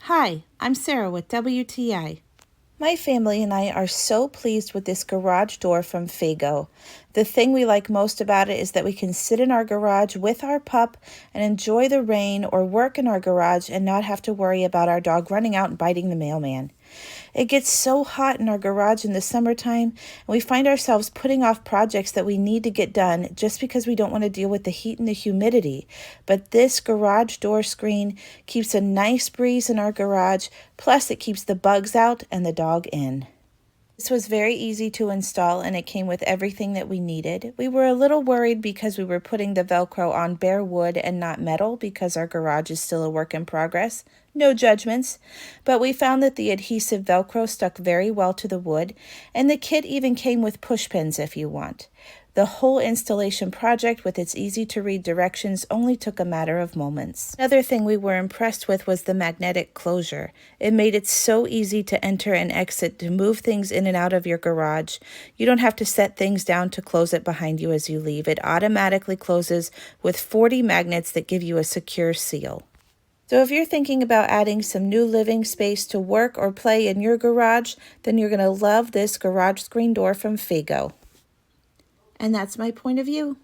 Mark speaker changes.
Speaker 1: Hi, I'm Sarah with WTI. My family and I are so pleased with this garage door from FEGO. The thing we like most about it is that we can sit in our garage with our pup and enjoy the rain or work in our garage and not have to worry about our dog running out and biting the mailman. It gets so hot in our garage in the summertime, and we find ourselves putting off projects that we need to get done just because we don't want to deal with the heat and the humidity. But this garage door screen keeps a nice breeze in our garage, plus it keeps the bugs out and the dog in. This was very easy to install and it came with everything that we needed. We were a little worried because we were putting the Velcro on bare wood and not metal because our garage is still a work in progress. No judgments, but we found that the adhesive Velcro stuck very well to the wood, and the kit even came with push pins if you want. The whole installation project with its easy-to-read directions only took a matter of moments. Another thing we were impressed with was the magnetic closure. It made it so easy to enter and exit, to move things in and out of your garage. You don't have to set things down to close it behind you as you leave. It automatically closes with 40 magnets that give you a secure seal. So if you're thinking about adding some new living space to work or play in your garage, then you're going to love this garage screen door from FEGO. And that's my point of view.